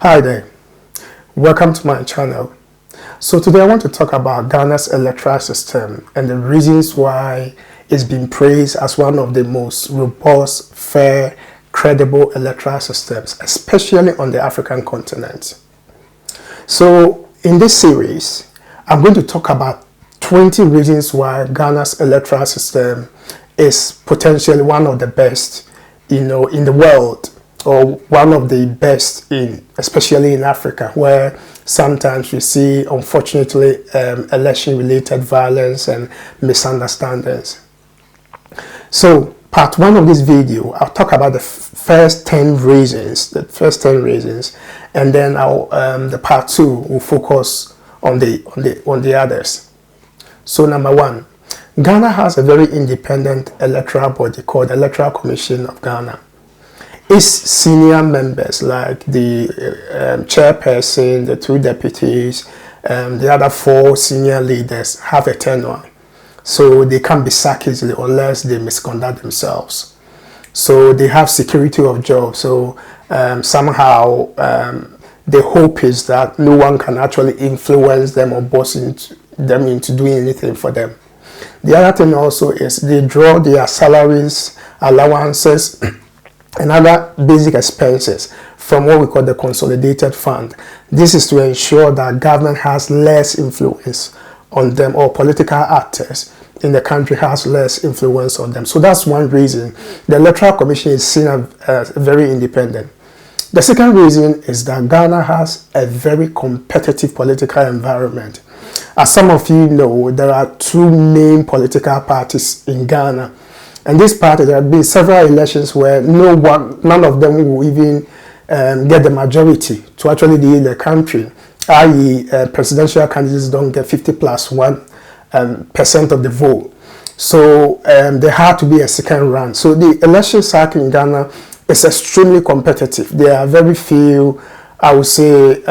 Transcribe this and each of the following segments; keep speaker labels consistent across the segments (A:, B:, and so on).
A: Hi there, welcome to my channel. So today I want to talk about Ghana's electoral system and the reasons why it's been praised as one of the most robust, fair, credible electoral systems, especially on the African continent. So in this series, I'm going to talk about 20 reasons why Ghana's electoral system is potentially one of the best, in the world, or one of the best especially in Africa, where sometimes we see, unfortunately, election-related violence and misunderstandings. So, part one of this video, I'll talk about the first 10 reasons, and then the part two will focus on the others. So, number one, Ghana has a very independent electoral body called the Electoral Commission of Ghana. Its senior members, like the chairperson, the 2 deputies, the other 4 senior leaders, have a tenure. So they can't be sacked easily unless they misconduct themselves. So they have security of jobs. So somehow the hope is that no one can actually influence them or boss them into doing anything for them. The other thing also is they draw their salaries, allowances, and other basic expenses from what we call the consolidated fund. This is to ensure that government has less influence on them, or political actors in the country has less influence on them. So that's one reason the Electoral Commission is seen as very independent. The second reason is that Ghana has a very competitive political environment. As some of you know, there are 2 main political parties in Ghana. And this party, there have been several elections where none of them will even get the majority to actually lead the country, i.e. presidential candidates don't get 50+1% of the vote. So there had to be a second round. So the election cycle in Ghana is extremely competitive. There are very few, I would say,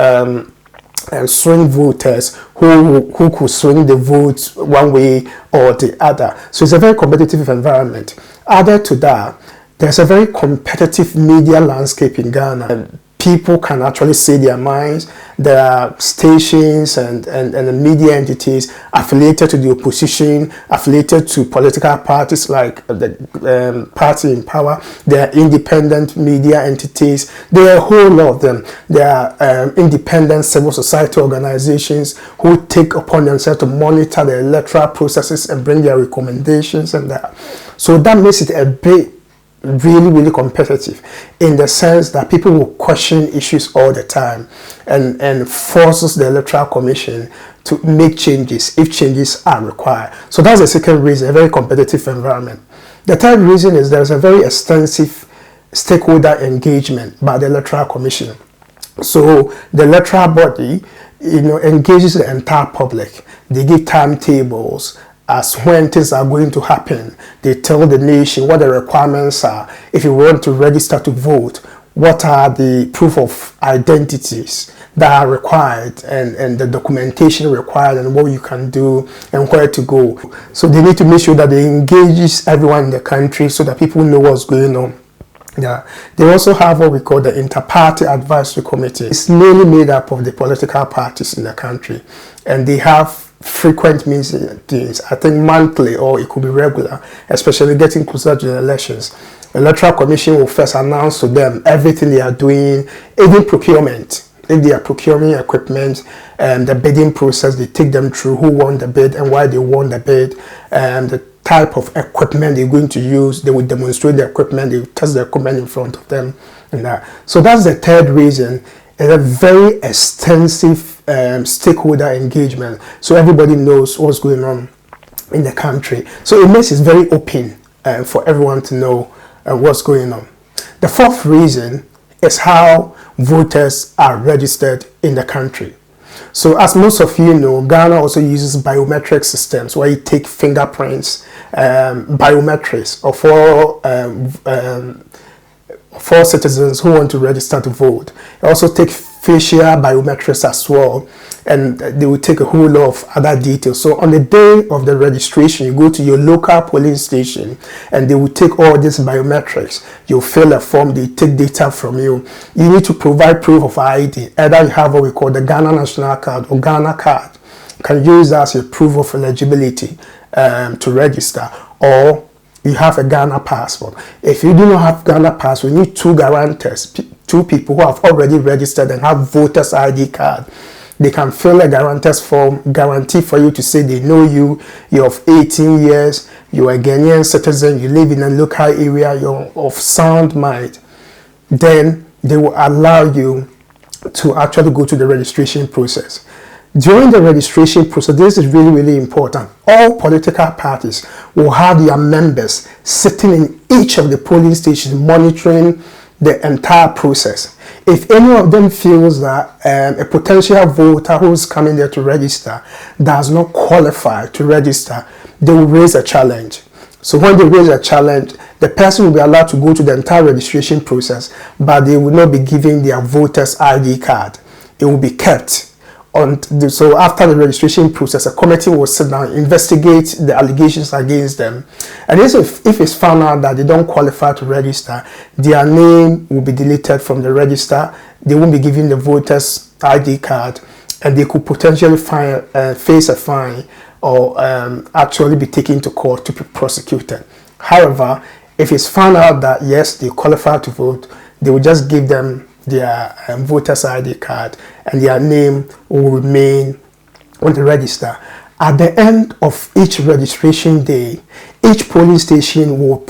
A: swing voters who could swing the votes one way or the other. So it's a very competitive environment. Added to that, there's a very competitive media landscape in Ghana. People can actually say their minds. There are stations and media entities affiliated to the opposition, affiliated to political parties like the party in power. There are independent media entities. There are a whole lot of them. There are independent civil society organizations who take upon themselves to monitor the electoral processes and bring their recommendations and that. So that makes it a bit really competitive, in the sense that people will question issues all the time and forces the Electoral Commission to make changes if changes are required. So that's the second reason, a very competitive environment. The third reason is there's a very extensive stakeholder engagement by the Electoral Commission. So the electoral body, engages the entire public. They give timetables as when things are going to happen. They tell the nation what the requirements are. If you want to register to vote, what are the proof of identities that are required, and the documentation required, and what you can do and where to go. So they need to make sure that they engage everyone in the country so that people know what's going on. Yeah. They also have what we call the Inter-Party Advisory Committee. It's mainly made up of the political parties in the country, and they have frequent meetings, I think monthly, or it could be regular, especially getting closer to the elections. The Electoral Commission will first announce to them everything they are doing, even procurement. If they are procuring equipment, the bidding process, they take them through who won the bid and why they won the bid, and the type of equipment they're going to use. They will demonstrate the equipment, they will test the equipment in front of them. And that. So that's the third reason. It's a very extensive stakeholder engagement, so everybody knows what's going on in the country. So it makes it very open for everyone to know what's going on. The fourth reason is how voters are registered in the country. So as most of you know, Ghana also uses biometric systems where you take fingerprints, biometrics of all citizens who want to register to vote. It also takes facial biometrics as well, and they will take a whole lot of other details. So on the day of the registration, you go to your local polling station and they will take all these biometrics. You'll fill a form, they take data from you. You need to provide proof of ID. Either you have what we call the Ghana National Card or Ghana Card. You can use that as a proof of eligibility to register, or you have a Ghana passport. If you do not have Ghana passport, you need two guarantors, two people who have already registered and have voters ID card. They can fill a guarantor's form, guarantee for you to say they know you, you're of 18 years, you're a Ghanaian citizen, you live in a local area, you're of sound mind. Then they will allow you to actually go to the registration process. During the registration process, this is really, really important. All political parties will have their members sitting in each of the polling stations monitoring the entire process. If any of them feels that a potential voter who's coming there to register does not qualify to register, they will raise a challenge. So when they raise a challenge, the person will be allowed to go to the entire registration process, but they will not be given their voter's ID card. It will be kept. So after the registration process, a committee will sit down, investigate the allegations against them, and if it's found out that they don't qualify to register, their name will be deleted from the register. They won't be given the voter's ID card, and they could potentially face a fine or actually be taken to court to be prosecuted. However, if it's found out that yes, they qualify to vote, they will just give them their voter's ID card, and their name will remain on the register. At the end of each registration day, each polling station will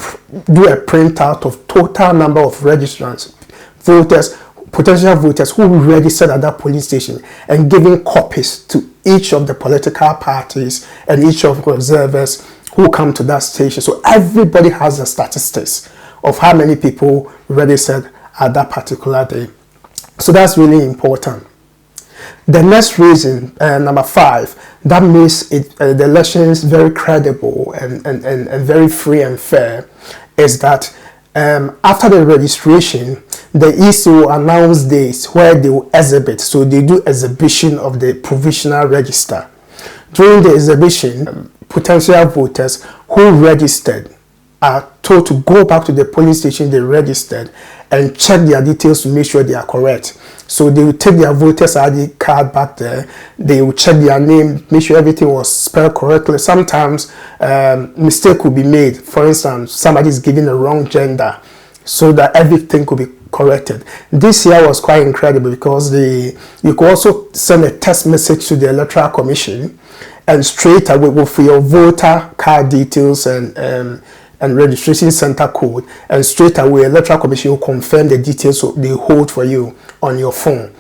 A: do a printout of total number of registrants, voters, potential voters who registered at that polling station, and giving copies to each of the political parties and each of the observers who come to that station. So everybody has the statistics of how many people registered at that particular day. So that's really important. The next reason, number 5, that makes the elections very credible and very free and fair, is that after the registration, the EC will announce dates where they will exhibit. So they do exhibition of the provisional register. During the exhibition, potential voters who registered are told to go back to the polling station they registered and check their details to make sure they are correct. So they will take their voter's ID card back there, they will check their name, make sure everything was spelled correctly. Sometimes mistake could be made. For instance, somebody is giving the wrong gender, so that everything could be corrected. This year was quite incredible because you could also send a text message to the Electoral Commission, and straight away with your voter card details and registration center code, and straight away Electoral Commission will confirm the details so they hold for you on your phone.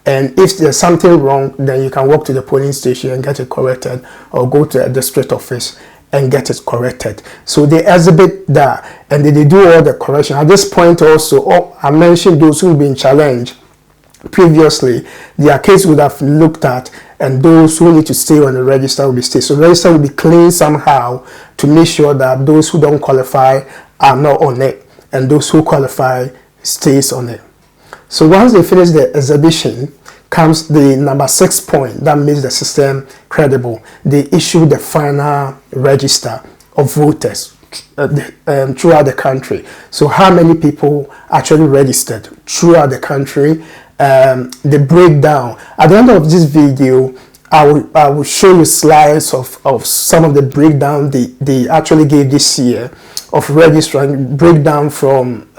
A: And if there's something wrong, then you can walk to the polling station and get it corrected, or go to a district office and get it corrected. So they exhibit that, and they do all the correction. At this point also, I mentioned those who've been challenged previously, their case would have looked at, and those who need to stay on the register will be stay. So the register will be cleaned somehow to make sure that those who don't qualify are not on it, and those who qualify stays on it. So once they finish the exhibition, comes the number 6 point that makes the system credible. They issue the final register of voters throughout the country. So how many people actually registered throughout the country, the breakdown. At the end of this video, I will show you slides of some of the breakdown they actually gave this year of registering, breakdown from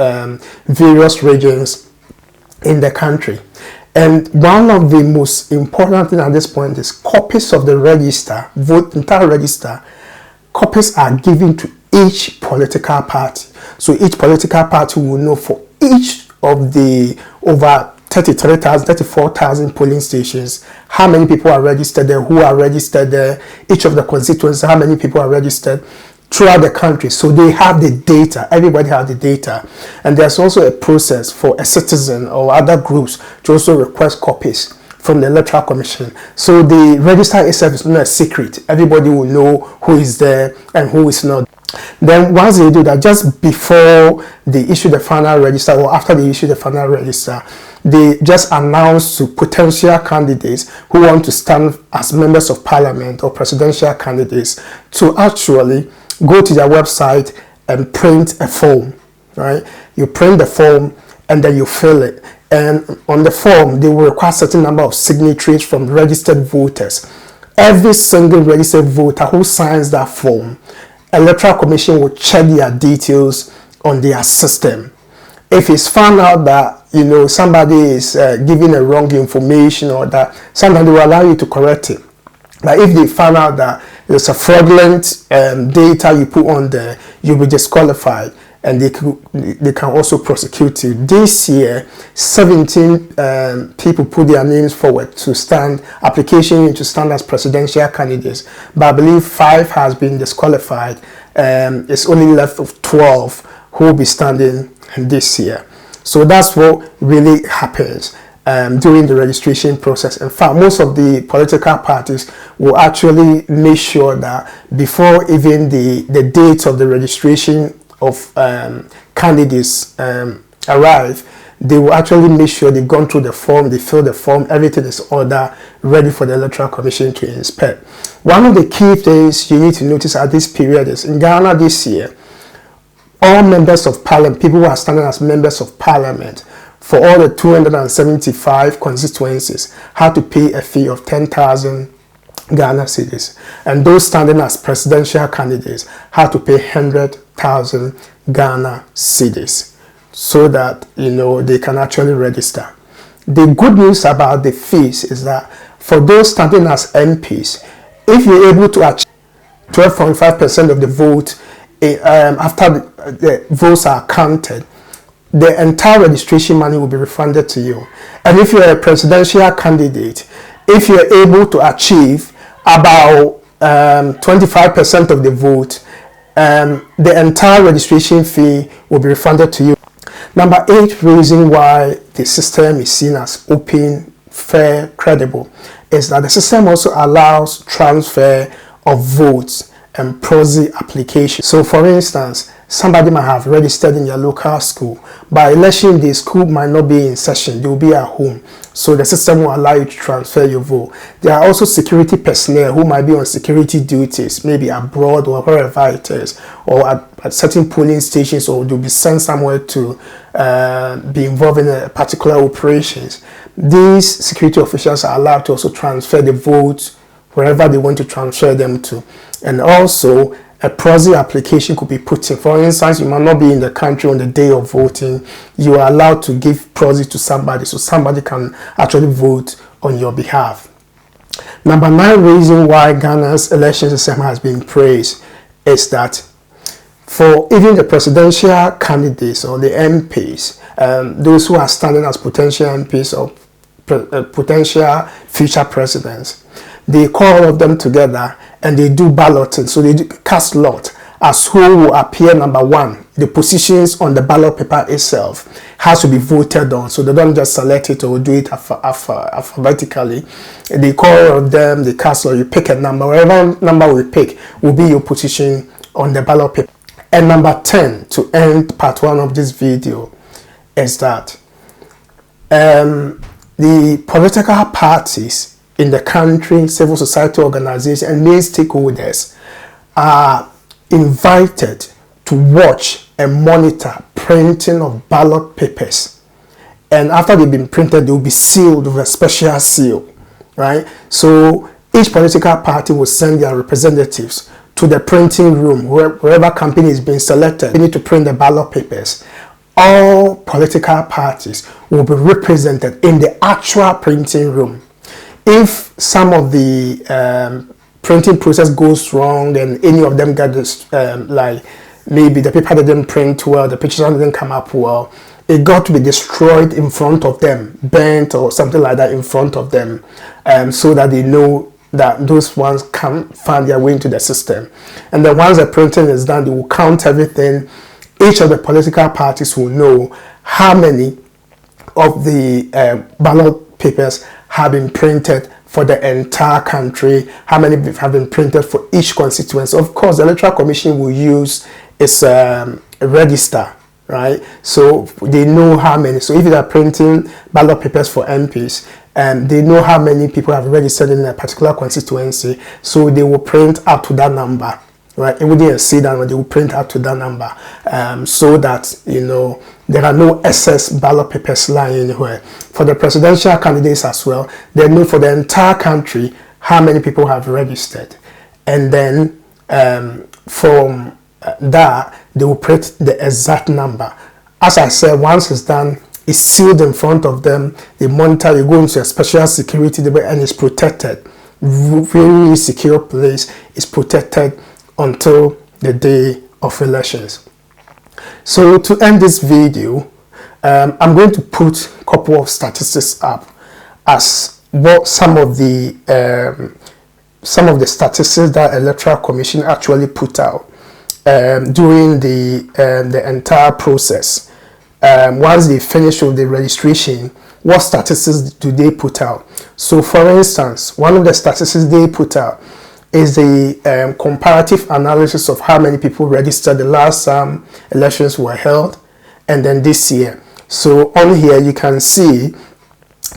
A: various regions in the country. And one of the most important things at this point is copies of the register, entire register. Copies are given to each political party. So each political party will know for each of the over 33,000, 34,000 polling stations, how many people are registered there, who are registered there, each of the constituencies, how many people are registered throughout the country. So they have the data, everybody has the data. And there's also a process for a citizen or other groups to also request copies from the Electoral Commission. So the register itself is not a secret. Everybody will know who is there and who is not. Then once they do that, just before they issue the final register or after they issue the final register, they just announced to potential candidates who want to stand as members of parliament or presidential candidates to actually go to their website and print a form, right? You print the form and then you fill it. And on the form, they will require a certain number of signatories from registered voters. Every single registered voter who signs that form, Electoral Commission will check their details on their system. If it's found out that, you know, somebody is giving a wrong information or that, sometimes they will allow you to correct it. But if they find out that there's a fraudulent data you put on there, you'll be disqualified, and they can also prosecute you. This year, 17 people put their names forward to stand, application to stand as presidential candidates, but I believe 5 has been disqualified. It's only left of 12 who will be standing this year. So that's what really happens during the registration process. In fact, most of the political parties will actually make sure that before even the date of the registration of candidates arrive, they will actually make sure they've gone through the form, they fill the form, everything is ordered, ready for the Electoral Commission to inspect. One of the key things you need to notice at this period is in Ghana this year, all members of parliament, people who are standing as members of parliament for all the 275 constituencies had to pay a fee of 10,000 Ghana cedis, and those standing as presidential candidates had to pay 100,000 Ghana cedis so that, you know, they can actually register. The good news about the fees is that for those standing as MPs, if you're able to achieve 12.5% of the vote after the votes are counted, the entire registration money will be refunded to you. And if you're a presidential candidate, if you're able to achieve about 25% of the vote, the entire registration fee will be refunded to you. Number 8 reason why the system is seen as open, fair, credible is that the system also allows transfer of votes and proxy application. So for instance, somebody might have registered in your local school. By election day, school might not be in session, they will be at home. So the system will allow you to transfer your vote. There are also security personnel who might be on security duties, maybe abroad or wherever it is, or at certain polling stations, or they'll be sent somewhere to be involved in a particular operations. These security officials are allowed to also transfer the votes wherever they want to transfer them to. And also, a proxy application could be put in. For instance, you might not be in the country on the day of voting. You are allowed to give proxy to somebody so somebody can actually vote on your behalf. Number 9 reason why Ghana's election system has been praised is that for even the presidential candidates or the MPs, those who are standing as potential MPs or potential future presidents, they call all of them together and they do balloting. So they cast lot as who will appear number 1. The positions on the ballot paper itself has to be voted on. So they don't just select it or do it alphabetically. They call all of them, they cast, or you pick a number. Whatever number we pick will be your position on the ballot paper. And number 10, to end part 1 of this video, is that the political parties in the country, civil society organizations, and main stakeholders are invited to watch and monitor printing of ballot papers. And after they've been printed, they will be sealed with a special seal, right? So each political party will send their representatives to the printing room, wherever company is being selected. They need to print the ballot papers. All political parties will be represented in the actual printing room. If some of the printing process goes wrong and any of them get this, like maybe the paper didn't print well, the pictures didn't come up well, it got to be destroyed in front of them, burnt or something like that in front of them, so that they know that those ones can find their way into the system. And then once the printing is done, they will count everything. Each of the political parties will know how many of the ballot papers have been printed for the entire country, how many have been printed for each constituency. Of course, the Electoral Commission will use its register, right? So they know how many. So if they are printing ballot papers for MPs, they know how many people have registered in a particular constituency, so they will print up to that number, right? It wouldn't exceed that, but they will print up to that number, so that, you know, there are no excess ballot papers lying anywhere. For the presidential candidates as well, they know for the entire country how many people have registered, and then from that they will print the exact number. As I said, once it's done, it's sealed in front of them. They monitor. You go into a special security and it's protected, very secure place. It's protected until the day of elections. So to end this video, I'm going to put a couple of statistics up as what some of the statistics that Electoral Commission actually put out during the entire process. Once they finish with the registration, what statistics do they put out? So for instance, one of the statistics they put out is the comparative analysis of how many people registered the last elections were held, and then this year. So on here you can see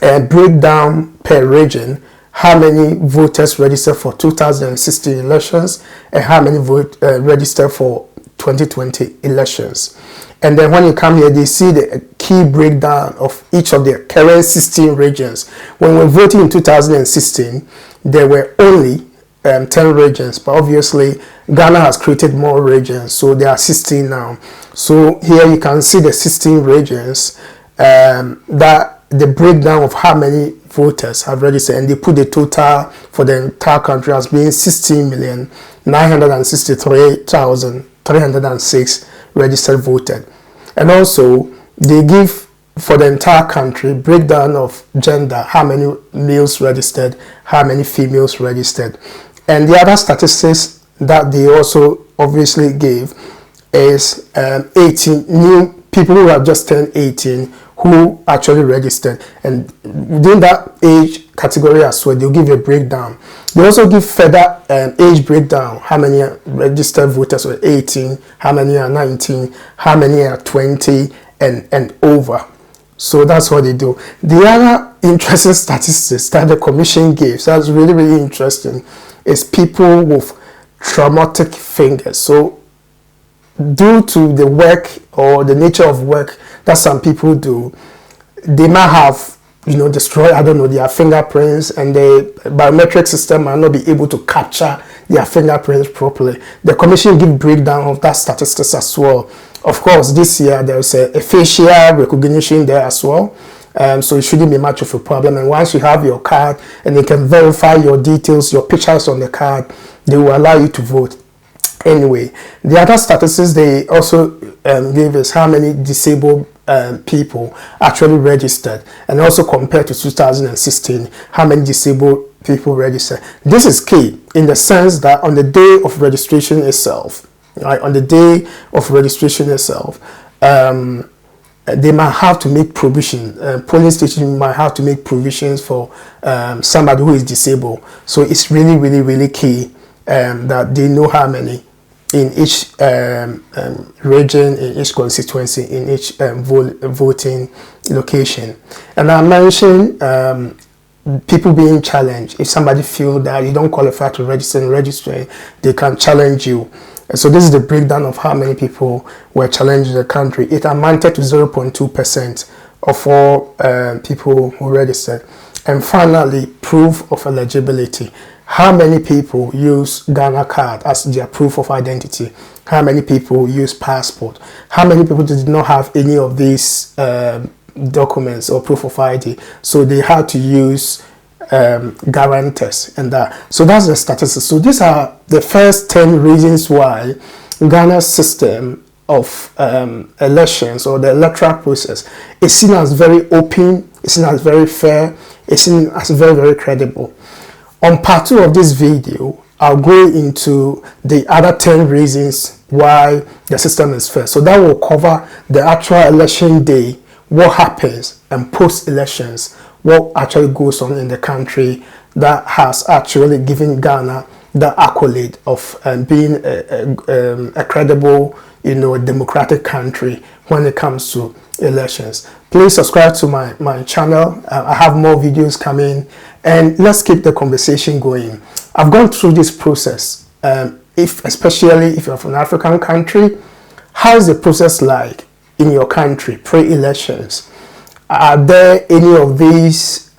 A: a breakdown per region, how many voters registered for 2016 elections and how many registered for 2020 elections. And then when you come here, they see the key breakdown of each of the current 16 regions. When we were voting in 2016, there were only 10 regions, but obviously Ghana has created more regions, so there are 16 now. So here you can see the 16 regions, that the breakdown of how many voters have registered, and they put the total for the entire country as being 16,963,306 registered voted. And also they give for the entire country breakdown of gender, how many males registered, how many females registered. And the other statistics that they also obviously gave is 18 new people who have just turned 18 who actually registered, and within that age category as well, they'll give a breakdown. They also give further age breakdown, how many registered voters were 18, how many are 19, how many are 20 and over. So that's what they do. The other interesting statistics that the commission gives, that's really, really interesting, is people with traumatic fingers. So due to the work or the nature of work that some people do, they might have, you know, destroyed, I don't know, their fingerprints, and the biometric system might not be able to capture their fingerprints properly. The commission give breakdown of that statistics as well. Of course, this year there's a facial recognition there as well. So it shouldn't be much of a problem. And once you have your card and they can verify your details, your pictures on the card, they will allow you to vote. Anyway, the other statistics they also gave is how many disabled people actually registered, and also compared to 2016, how many disabled people registered. This is key in the sense that on the day of registration itself, right, on the day of registration itself, they might have to make provision. Polling station might have to make provisions for somebody who is disabled. So it's really, really, really key that they know how many in each region, in each constituency, in each voting location. And I mentioned people being challenged. If somebody feels that you don't qualify to register and registering, they can challenge you. And so this is the breakdown of how many people were challenged in the country. It amounted to 0.2% of all people who registered. And finally, proof of eligibility. How many people use Ghana card as their proof of identity? How many people use passport? How many people did not have any of these documents or proof of ID? So they had to use guarantors and that. So that's the statistics. So these are the first 10 reasons why Ghana's system of elections or the electoral process is seen as very open, it's seen as very fair, it's seen as very, very credible. On part 2 of this video, I'll go into the other 10 reasons why the system is fair. So that will cover the actual election day, what happens, and post-elections, what actually goes on in the country that has actually given Ghana the accolade of being a credible, democratic country when it comes to elections. Please subscribe to my channel. I have more videos coming, and let's keep the conversation going. I've gone through this process. Especially if you're from an African country, how is the process like in your country pre-elections? Are there any of these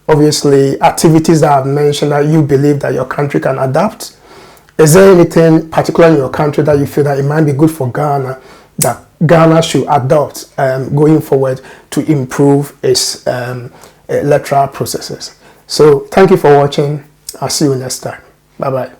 A: obviously activities that I've mentioned that you believe that your country can adapt? Is there anything particular in your country that you feel that it might be good for Ghana, that Ghana should adopt going forward to improve its electoral processes? So thank you for watching. I'll see you next time. Bye bye.